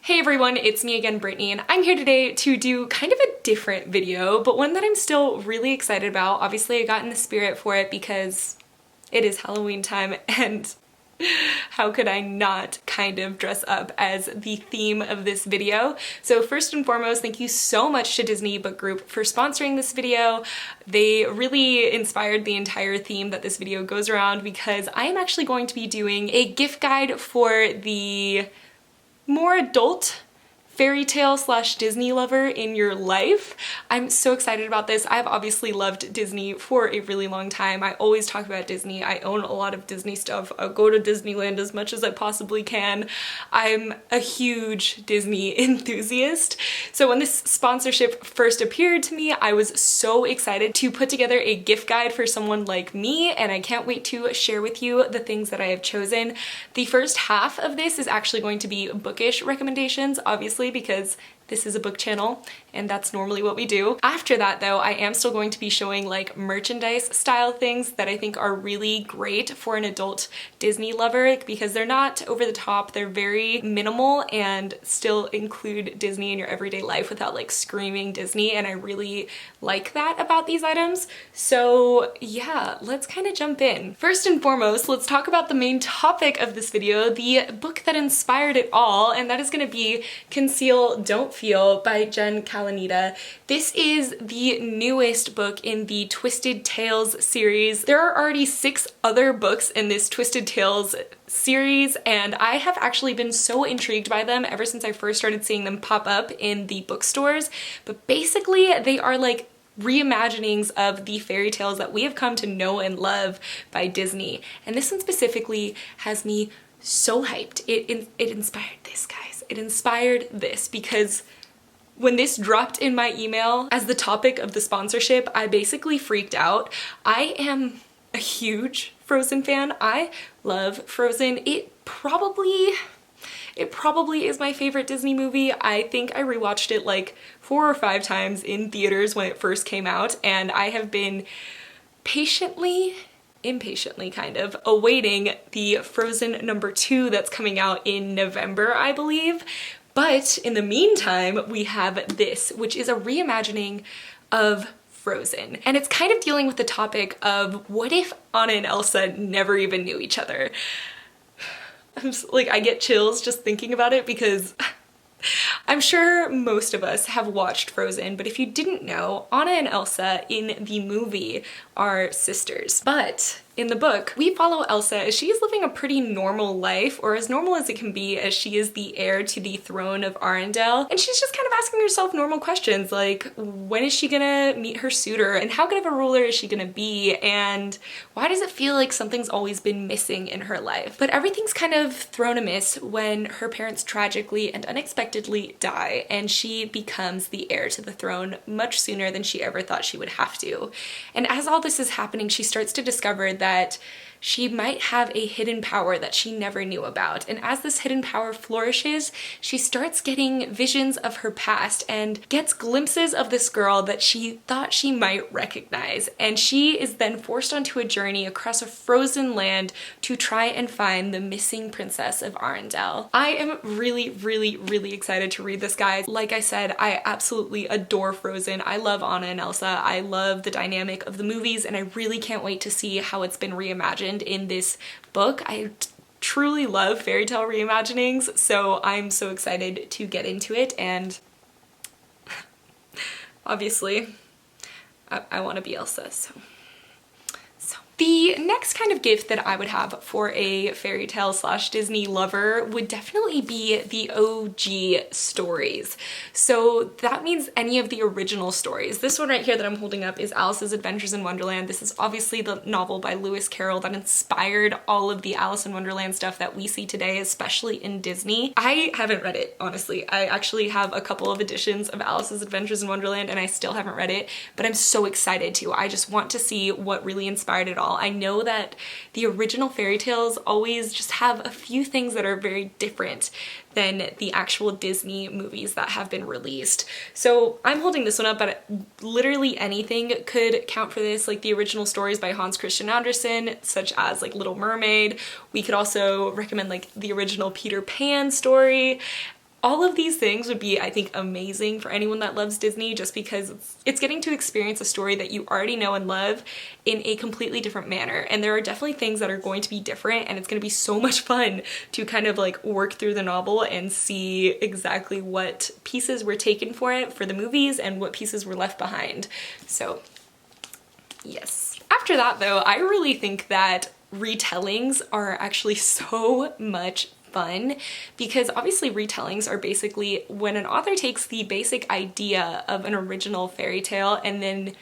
Hey everyone, it's me again, Brittany, and I'm here today to do kind of a different video, but one that I'm still really excited about. Obviously, I got in the spirit for it because it is Halloween time, and how could I not kind of dress up as the theme of this video? So first and foremost, thank you so much to Disney Book Group for sponsoring this video. They really inspired the entire theme that this video goes around because I am actually going to be doing a gift guide for the more adult fairy tale slash Disney lover in your life. I'm so excited about this. I've obviously loved Disney for a really long time. I always talk about Disney. I own a lot of Disney stuff. I'll go to Disneyland as much as I possibly can. I'm a huge Disney enthusiast. So when this sponsorship first appeared to me, I was so excited to put together a gift guide for someone like me, and I can't wait to share with you the things that I have chosen. The first half of this is actually going to be bookish recommendations, obviously, because this is a book channel and that's normally what we do. After that though, I am still going to be showing like merchandise style things that I think are really great for an adult Disney lover because they're not over the top, they're very minimal and still include Disney in your everyday life without like screaming Disney, and I really like that about these items. So yeah, let's kind of jump in. First and foremost, let's talk about the main topic of this video, the book that inspired it all, and that is going to be Conceal, Don't Feel by Jen Kalanita. This is the newest book in the Twisted Tales series. There are already 6 other books in this Twisted Tales series, and I have actually been so intrigued by them ever since I first started seeing them pop up in the bookstores. But basically, they are like reimaginings of the fairy tales that we have come to know and love by Disney. And this one specifically has me so hyped. It inspired this, guys. It inspired this because when this dropped in my email as the topic of the sponsorship, I basically freaked out. I am a huge Frozen fan. I love Frozen. It probably is my favorite Disney movie. I think I rewatched it like 4 or 5 times in theaters when it first came out, and I have been impatiently kind of awaiting the Frozen #2 that's coming out in November, I believe. But in the meantime, we have this, which is a reimagining of Frozen. And it's kind of dealing with the topic of what if Anna and Elsa never even knew each other? I'm just, like, I get chills just thinking about it because I'm sure most of us have watched Frozen, but if you didn't know, Anna and Elsa in the movie are sisters. But in the book, we follow Elsa as she is living a pretty normal life, or as normal as it can be, as she is the heir to the throne of Arendelle. And she's just kind of asking herself normal questions like, when is she gonna meet her suitor? And how good of a ruler is she gonna be? And why does it feel like something's always been missing in her life? But everything's kind of thrown amiss when her parents tragically and unexpectedly die, and she becomes the heir to the throne much sooner than she ever thought she would have to. And as all this is happening, she starts to discover that she might have a hidden power that she never knew about. And as this hidden power flourishes, she starts getting visions of her past and gets glimpses of this girl that she thought she might recognize. And she is then forced onto a journey across a frozen land to try and find the missing princess of Arendelle. I am really excited to read this, guys. Like I said, I absolutely adore Frozen. I love Anna and Elsa. I love the dynamic of the movies, and I really can't wait to see how it's been reimagined in this book. I truly love fairy tale reimaginings, so I'm so excited to get into it, and obviously I want to be Elsa, so. The next kind of gift that I would have for a fairy tale slash Disney lover would definitely be the OG stories. So that means any of the original stories. This one right here that I'm holding up is Alice's Adventures in Wonderland. This is obviously the novel by Lewis Carroll that inspired all of the Alice in Wonderland stuff that we see today, especially in Disney. I haven't read it, honestly. I actually have a couple of editions of Alice's Adventures in Wonderland and I still haven't read it, but I'm so excited to. I just want to see what really inspired it all. I know that the original fairy tales always just have a few things that are very different than the actual Disney movies that have been released. So I'm holding this one up, but literally anything could count for this, like the original stories by Hans Christian Andersen, such as like Little Mermaid. We could also recommend like the original Peter Pan story. All of these things would be, I think, amazing for anyone that loves Disney, just because it's getting to experience a story that you already know and love in a completely different manner. And there are definitely things that are going to be different, and it's going to be so much fun to kind of like work through the novel and see exactly what pieces were taken for it for the movies and what pieces were left behind. So yes. After that though, I really think that retellings are actually so much fun, because obviously retellings are basically when an author takes the basic idea of an original fairy tale and then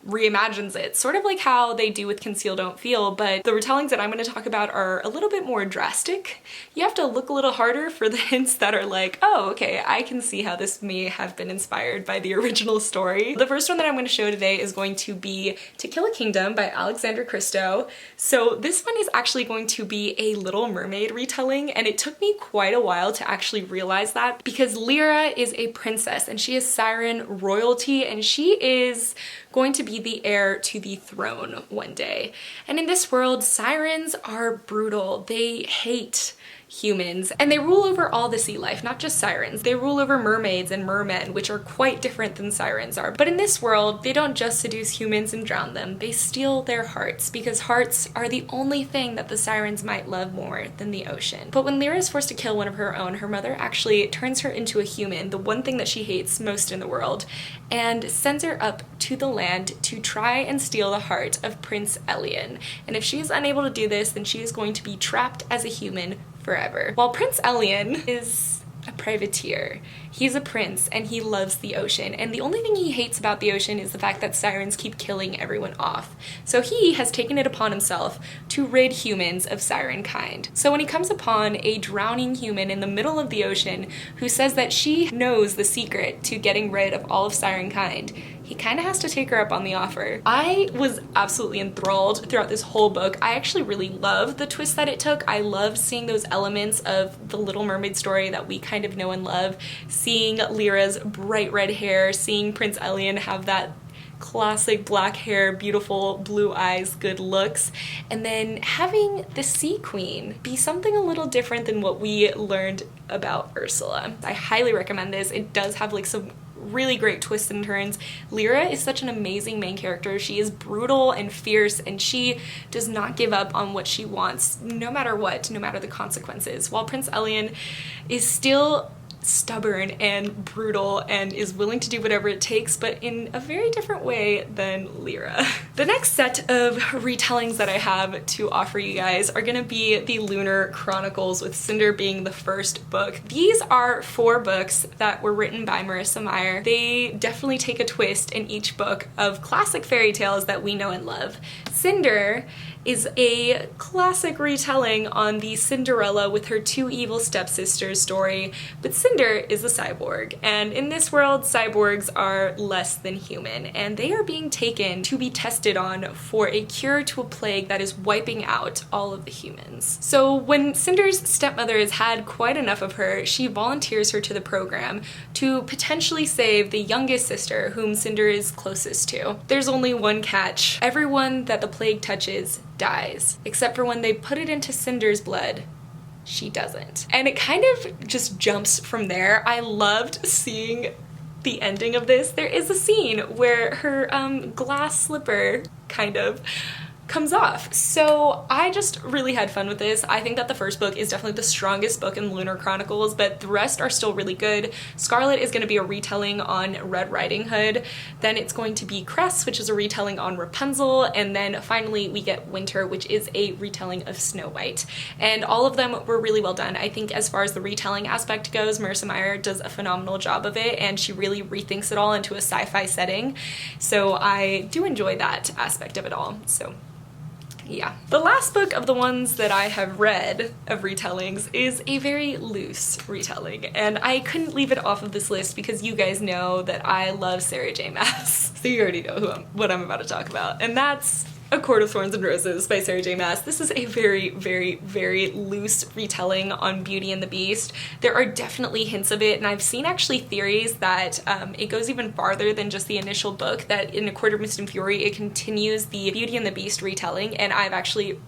reimagines it, sort of like how they do with Conceal, Don't Feel, but the retellings that I'm going to talk about are a little bit more drastic. You have to look a little harder for the hints that are like, oh, okay, I can see how this may have been inspired by the original story. The first one that I'm going to show today is going to be To Kill a Kingdom by Alexandra Christo. So this one is actually going to be a Little Mermaid retelling, and it took me quite a while to actually realize that, because Lyra is a princess and she is Siren royalty, and she is going to be the heir to the throne one day. And in this world, sirens are brutal. They hate humans, and they rule over all the sea life, not just sirens. They rule over mermaids and mermen, which are quite different than sirens are. But in this world, they don't just seduce humans and drown them, they steal their hearts, because hearts are the only thing that the sirens might love more than the ocean. But when Lyra is forced to kill one of her own, her mother actually turns her into a human, the one thing that she hates most in the world, and sends her up to the land to try and steal the heart of Prince Elian. And if she is unable to do this, then she is going to be trapped as a human forever. While Prince Elian is a privateer, he's a prince and he loves the ocean, and the only thing he hates about the ocean is the fact that sirens keep killing everyone off. So he has taken it upon himself to rid humans of siren kind. So when he comes upon a drowning human in the middle of the ocean who says that she knows the secret to getting rid of all of siren kind, he kind of has to take her up on the offer. I was absolutely enthralled throughout this whole book. I actually really loved the twist that it took. I loved seeing those elements of the Little Mermaid story that we kind of know and love, seeing Lyra's bright red hair, seeing Prince Elian have that classic black hair, beautiful blue eyes, good looks, and then having the Sea Queen be something a little different than what we learned about Ursula. I highly recommend this. It does have like some really great twists and turns. Lyra is such an amazing main character. She is brutal and fierce, and she does not give up on what she wants, no matter what, no matter the consequences, while Prince Elian is still stubborn and brutal and is willing to do whatever it takes, but in a very different way than Lyra. The next set of retellings that I have to offer you guys are gonna be the Lunar Chronicles, with Cinder being the first book. These are 4 books that were written by Marissa Meyer. They definitely take a twist in each book of classic fairy tales that we know and love. Cinder is a classic retelling on the Cinderella with her 2 evil stepsisters story, but Cinder is a cyborg, and in this world cyborgs are less than human, and they are being taken to be tested on for a cure to a plague that is wiping out all of the humans. So when Cinder's stepmother has had quite enough of her, she volunteers her to the program to potentially save the youngest sister, whom Cinder is closest to. There's only one catch: everyone that the plague touches dies, except for when they put it into Cinder's blood, she doesn't. And it kind of just jumps from there. I loved seeing the ending of this. There is a scene where her glass slipper kind of comes off. So I just really had fun with this. I think that the first book is definitely the strongest book in Lunar Chronicles, but the rest are still really good. Scarlet is going to be a retelling on Red Riding Hood, then it's going to be Cress, which is a retelling on Rapunzel, and then finally we get Winter, which is a retelling of Snow White. And all of them were really well done. I think as far as the retelling aspect goes, Marissa Meyer does a phenomenal job of it, and she really rethinks it all into a sci-fi setting. So I do enjoy that aspect of it all. So yeah. The last book of the ones that I have read of retellings is a very loose retelling, and I couldn't leave it off of this list because you guys know that I love Sarah J. Maas. So you already know what I'm about to talk about, and that's A Court of Thorns and Roses by Sarah J. Maas. This is a very, very, very loose retelling on Beauty and the Beast. There are definitely hints of it, and I've seen actually theories that it goes even farther than just the initial book, that in A Court of Mist and Fury it continues the Beauty and the Beast retelling, and I've actually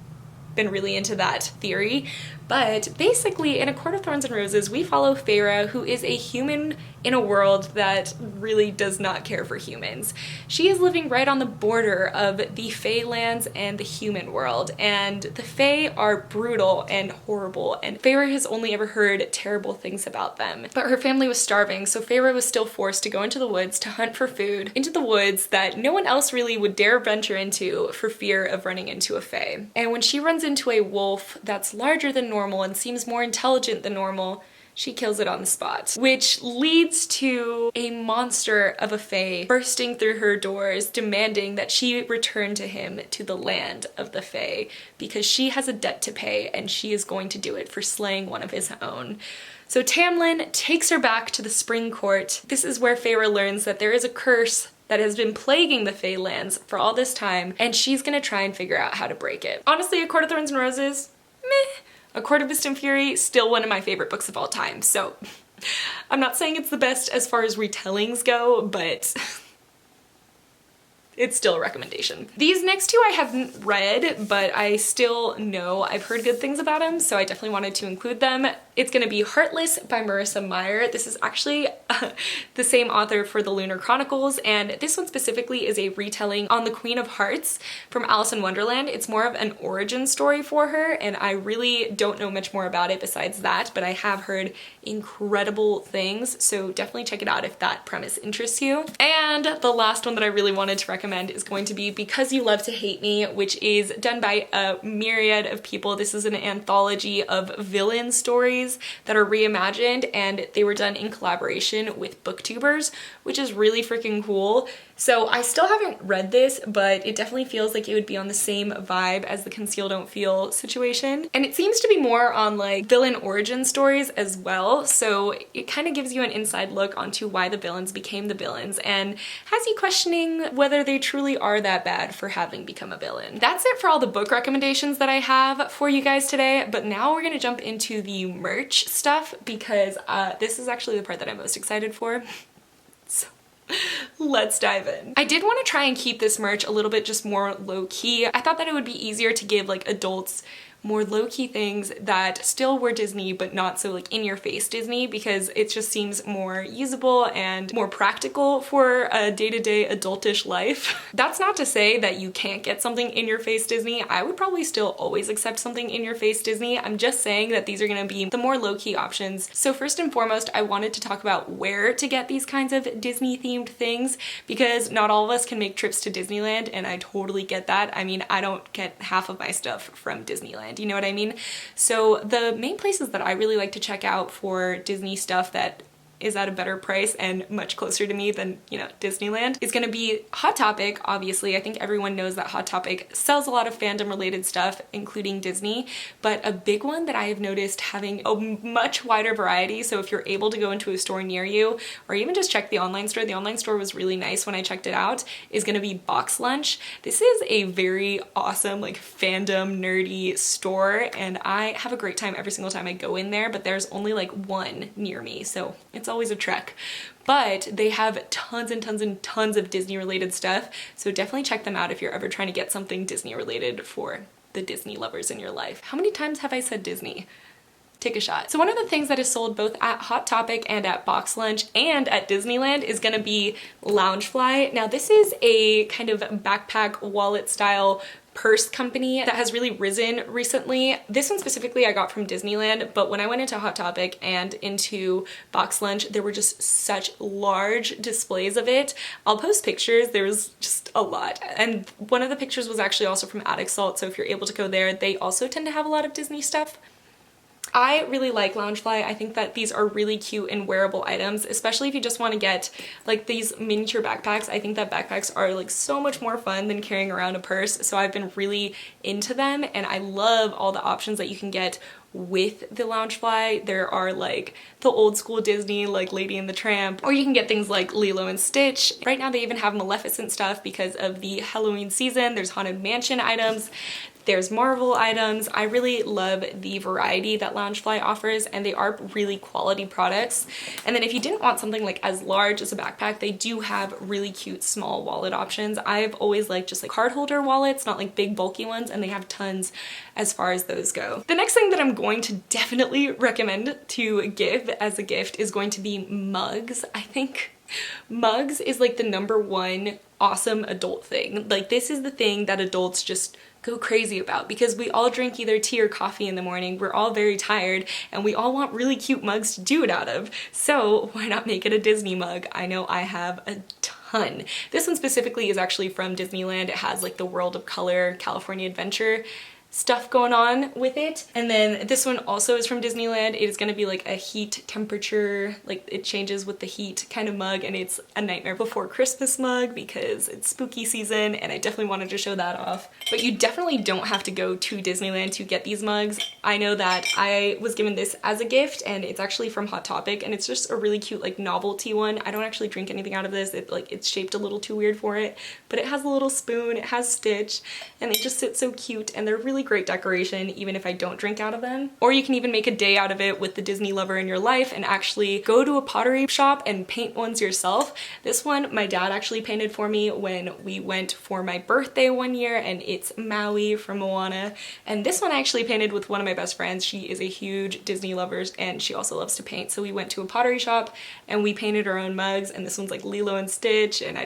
been really into that theory. But basically, in A Court of Thorns and Roses, we follow Feyre, who is a human in a world that really does not care for humans. She is living right on the border of the Feylands and the human world, and the Fey are brutal and horrible, and Feyre has only ever heard terrible things about them. But her family was starving, so Feyre was still forced to go into the woods to hunt for food, into the woods that no one else really would dare venture into for fear of running into a Fey. And when she runs into a wolf that's larger than normal and seems more intelligent than normal, she kills it on the spot, which leads to a monster of a Fae bursting through her doors, demanding that she return to him to the land of the Fae, because she has a debt to pay and she is going to do it for slaying one of his own. So Tamlin takes her back to the Spring Court. This is where Feyre learns that there is a curse that has been plaguing the Feylands for all this time, and she's gonna try and figure out how to break it. Honestly, A Court of Thorns and Roses, meh. A Court of Mist and Fury, still one of my favorite books of all time, so I'm not saying it's the best as far as retellings go, but it's still a recommendation. These next two I haven't read, but I still know I've heard good things about them, so I definitely wanted to include them. It's gonna be Heartless by Marissa Meyer. This is actually the same author for the Lunar Chronicles, and this one specifically is a retelling on the Queen of Hearts from Alice in Wonderland. It's more of an origin story for her, and I really don't know much more about it besides that, but I have heard incredible things, so definitely check it out if that premise interests you. And the last one that I really wanted to recommend is going to be Because You Love to Hate Me, which is done by a myriad of people. This is an anthology of villain stories that are reimagined, and they were done in collaboration with booktubers, which is really freaking cool. So I still haven't read this, but it definitely feels like it would be on the same vibe as the Conceal Don't Feel situation. And it seems to be more on like villain origin stories as well, so it kind of gives you an inside look onto why the villains became the villains and has you questioning whether they truly are that bad for having become a villain. That's it for all the book recommendations that I have for you guys today, but now we're gonna jump into the merch stuff because this is actually the part that I'm most excited for. So let's dive in. I did want to try and keep this merch a little bit just more low-key. I thought that it would be easier to give like adults more low-key things that still were Disney but not so like in-your-face Disney, because it just seems more usable and more practical for a day-to-day adultish life. That's not to say that you can't get something in-your-face Disney. I would probably still always accept something in-your-face Disney. I'm just saying that these are gonna be the more low-key options. So first and foremost, I wanted to talk about where to get these kinds of Disney-themed things, because not all of us can make trips to Disneyland, and I totally get that. I mean, I don't get half of my stuff from Disneyland. You know what I mean? So the main places that I really like to check out for Disney stuff that is at a better price and much closer to me than, you know, Disneyland is gonna be Hot Topic, obviously. I think everyone knows that Hot Topic sells a lot of fandom related stuff, including Disney, but a big one that I have noticed having a much wider variety, so if you're able to go into a store near you, or even just check the online store was really nice when I checked it out, is gonna be Box Lunch. This is a very awesome, like, fandom nerdy store, and I have a great time every single time I go in there, but there's only like one near me, so it's always a trek. But they have tons and tons and tons of Disney related stuff, so definitely check them out if you're ever trying to get something Disney related for the Disney lovers in your life. How many times have I said Disney? Take a shot. So one of the things that is sold both at Hot Topic and at Box Lunch and at Disneyland is gonna be Loungefly. Now this is a kind of backpack wallet style purse company that has really risen recently. This one specifically I got from Disneyland, but when I went into Hot Topic and into Box Lunch, there were just such large displays of it. I'll post pictures, there was just a lot. And one of the pictures was actually also from Attic Salt, so if you're able to go there, they also tend to have a lot of Disney stuff. I really like Loungefly. I think that these are really cute and wearable items, especially if you just want to get like these miniature backpacks. I think that backpacks are like so much more fun than carrying around a purse, so I've been really into them, and I love all the options that you can get with the Loungefly. There are like the old school Disney, like Lady and the Tramp, or you can get things like Lilo and Stitch. Right now they even have Maleficent stuff because of the Halloween season. There's Haunted Mansion items. There's Marvel items. I really love the variety that Loungefly offers, and they are really quality products. And then if you didn't want something like as large as a backpack, they do have really cute small wallet options. I've always liked just like card holder wallets, not like big bulky ones, and they have tons as far as those go. The next thing that I'm going to definitely recommend to give as a gift is going to be mugs. I think mugs is like the #1 awesome adult thing. Like, this is the thing that adults just go crazy about, because we all drink either tea or coffee in the morning, we're all very tired, and we all want really cute mugs to do it out of. So why not make it a Disney mug? I know I have a ton. This one specifically is actually from Disneyland. It has like the World of Color California Adventure stuff going on with it. And then this one also is from Disneyland. It is going to be like a heat temperature, like it changes with the heat kind of mug, and it's a Nightmare Before Christmas mug because it's spooky season, and I definitely wanted to show that off. But you definitely don't have to go to Disneyland to get these mugs. I know that I was given this as a gift, and it's actually from Hot Topic, and it's just a really cute like novelty one. I don't actually drink anything out of this. It's shaped a little too weird for it, but it has a little spoon, it has Stitch, and they just sit so cute, and they're really great decoration even if I don't drink out of them. Or you can even make a day out of it with the Disney lover in your life and actually go to a pottery shop and paint ones yourself. This one my dad actually painted for me when we went for my birthday one year, and it's Maui from Moana. And this one I actually painted with one of my best friends. She is a huge Disney lover and she also loves to paint. So we went to a pottery shop and we painted our own mugs, and this one's like Lilo and Stitch, and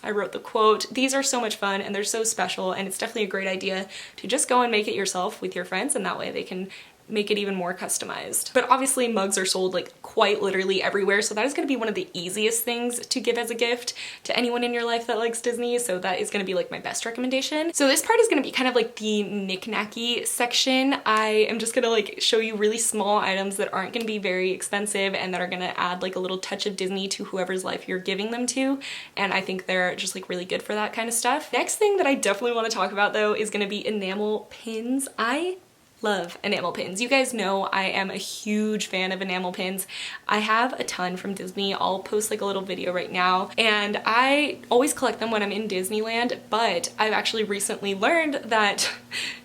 I wrote the quote. These are so much fun and they're so special, and it's definitely a great idea to just go and make it yourself with your friends, and that way they can make it even more customized. But obviously mugs are sold like quite literally everywhere, so that is going to be one of the easiest things to give as a gift to anyone in your life that likes Disney, so that is going to be like my best recommendation. So this part is going to be kind of like the knick-knacky section. I am just going to like show you really small items that aren't going to be very expensive and that are going to add like a little touch of Disney to whoever's life you're giving them to, and I think they're just like really good for that kind of stuff. Next thing that I definitely want to talk about though is going to be enamel pins. I love enamel pins. You guys know I am a huge fan of enamel pins. I have a ton from Disney. I'll post like a little video right now, and I always collect them when I'm in Disneyland, but I've actually recently learned that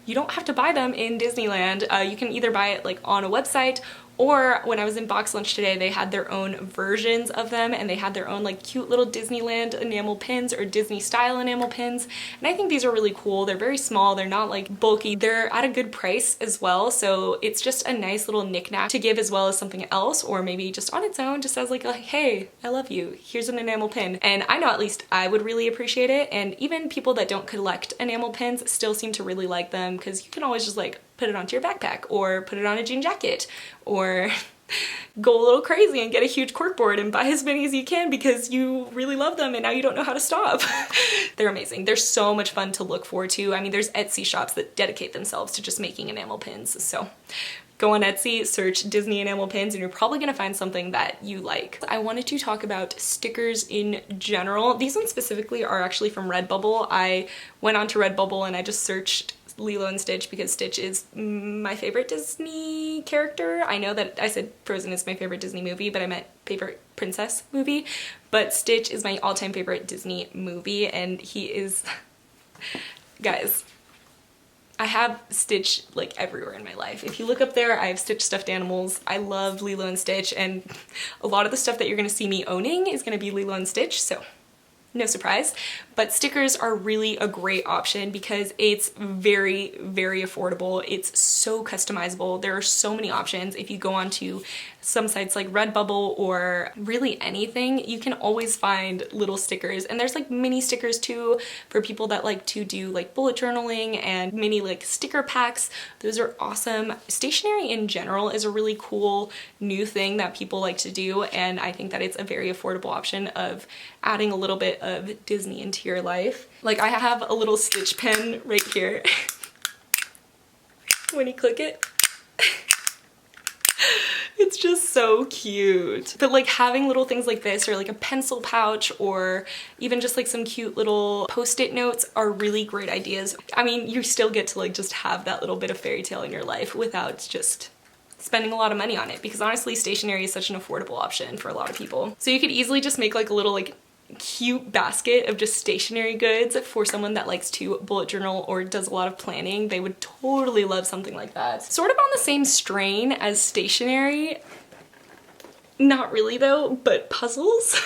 you don't have to buy them in Disneyland. You can either buy it like on a website, or when I was in Box Lunch today, they had their own versions of them, and they had their own like cute little Disneyland enamel pins or Disney style enamel pins. And I think these are really cool. They're very small, they're not like bulky, they're at a good price as well. So it's just a nice little knickknack to give as well as something else, or maybe just on its own, just as like, hey, I love you, here's an enamel pin. And I know at least I would really appreciate it. And even people that don't collect enamel pins still seem to really like them, because you can always just like put it onto your backpack or put it on a jean jacket, or go a little crazy and get a huge corkboard and buy as many as you can because you really love them and now you don't know how to stop. They're amazing. They're so much fun to look forward to. I mean, there's Etsy shops that dedicate themselves to just making enamel pins. So go on Etsy, search Disney enamel pins, and you're probably gonna find something that you like. I wanted to talk about stickers in general. These ones specifically are actually from Redbubble. I went onto Redbubble and I just searched Lilo and Stitch because Stitch is my favorite Disney character. I know that I said Frozen is my favorite Disney movie, but I meant favorite princess movie. But Stitch is my all-time favorite Disney movie, and he is... Guys, I have Stitch like everywhere in my life. If you look up there, I have Stitch stuffed animals. I love Lilo and Stitch, and a lot of the stuff that you're gonna see me owning is gonna be Lilo and Stitch, so no surprise. But stickers are really a great option because it's very, very affordable. It's so customizable. There are so many options. If you go onto some sites like Redbubble or really anything, you can always find little stickers. And there's like mini stickers too for people that like to do like bullet journaling, and mini like sticker packs. Those are awesome. Stationery in general is a really cool new thing that people like to do, and I think that it's a very affordable option of adding a little bit of Disney into your life. Like, I have a little Stitch pen right here. When you click it, it's just so cute. But like having little things like this, or like a pencil pouch, or even just like some cute little post-it notes are really great ideas. I mean, you still get to like just have that little bit of fairy tale in your life without just spending a lot of money on it, because honestly stationery is such an affordable option for a lot of people. So you could easily just make like a little like cute basket of just stationery goods for someone that likes to bullet journal or does a lot of planning. They would totally love something like that. Sort of on the same strain as stationery, not really though, but puzzles.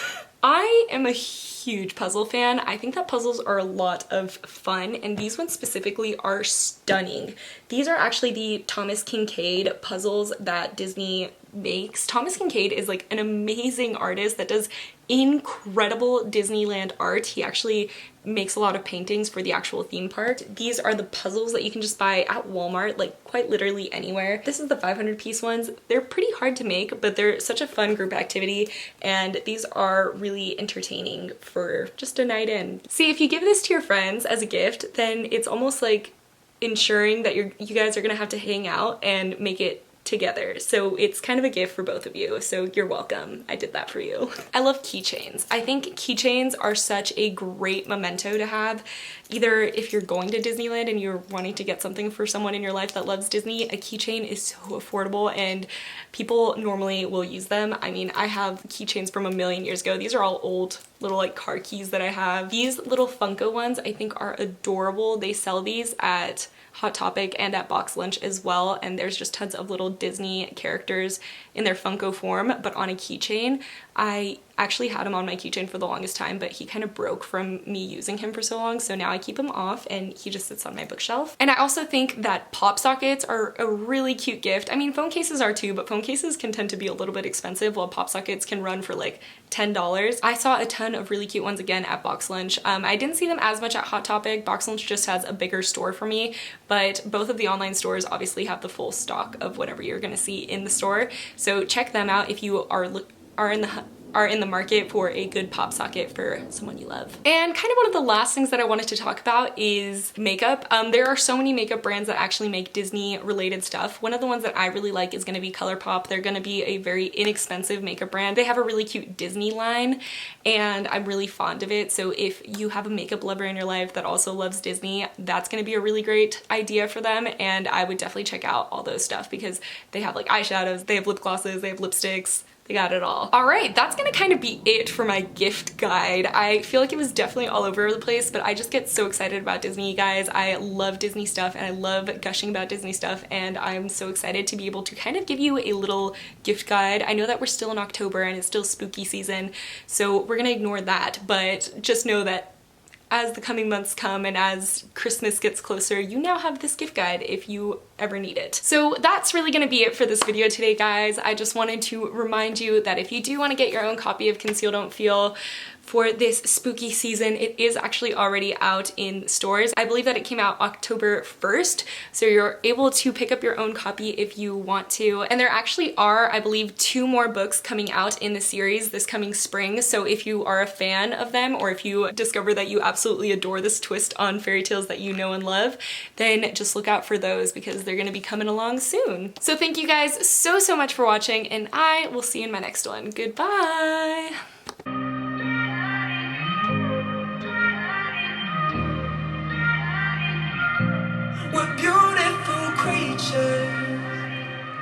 I am a huge puzzle fan. I think that puzzles are a lot of fun, and these ones specifically are stunning. These are actually the Thomas Kinkade puzzles that Disney makes. Thomas Kinkade is like an amazing artist that does incredible Disneyland art. He actually makes a lot of paintings for the actual theme park. These are the puzzles that you can just buy at Walmart, like quite literally anywhere. This is the 500-piece ones. They're pretty hard to make, but they're such a fun group activity, and these are really entertaining for just a night in. See, if you give this to your friends as a gift, then it's almost like ensuring that you guys are gonna have to hang out and make it together. So it's kind of a gift for both of you. So you're welcome. I did that for you. I love keychains. I think keychains are such a great memento to have. Either if you're going to Disneyland and you're wanting to get something for someone in your life that loves Disney, a keychain is so affordable and people normally will use them. I mean, I have keychains from a million years ago. These are all old little like car keys that I have. These little Funko ones I think are adorable. They sell these at Hot Topic and at Box Lunch as well, and there's just tons of little Disney characters in their Funko form, but on a keychain. I actually had him on my keychain for the longest time, but he kind of broke from me using him for so long, so now I keep him off and he just sits on my bookshelf. And I also think that pop sockets are a really cute gift. I mean, phone cases are too, but phone cases can tend to be a little bit expensive, while pop sockets can run for like $10. I saw a ton of really cute ones again at Box Lunch. I didn't see them as much at Hot Topic. Box Lunch just has a bigger store for me, but both of the online stores obviously have the full stock of whatever you're gonna see in the store. So check them out if you are in the market for a good pop socket for someone you love. And kind of one of the last things that I wanted to talk about is makeup. There are so many makeup brands that actually make Disney related stuff. One of the ones that I really like is gonna be ColourPop. They're gonna be a very inexpensive makeup brand. They have a really cute Disney line and I'm really fond of it. So if you have a makeup lover in your life that also loves Disney, that's gonna be a really great idea for them, and I would definitely check out all those stuff because they have like eyeshadows, they have lip glosses, they have lipsticks, they got it all. All right, that's gonna kind of be it for my gift guide. I feel like it was definitely all over the place, but I just get so excited about Disney, you guys. I love Disney stuff and I love gushing about Disney stuff, and I'm so excited to be able to kind of give you a little gift guide. I know that we're still in October and it's still spooky season, so we're gonna ignore that, but just know that as the coming months come and as Christmas gets closer, you now have this gift guide if you ever need it. So that's really gonna be it for this video today, guys. I just wanted to remind you that if you do wanna get your own copy of Conceal, Don't Feel for this spooky season, it is actually already out in stores. I believe that it came out October 1st, so you're able to pick up your own copy if you want to. And there actually are, I believe, 2 more books coming out in the series this coming spring, so if you are a fan of them, or if you discover that you absolutely adore this twist on fairy tales that you know and love, then just look out for those because they're gonna be coming along soon. So thank you guys so much for watching, and I will see you in my next one. Goodbye! We're beautiful creatures.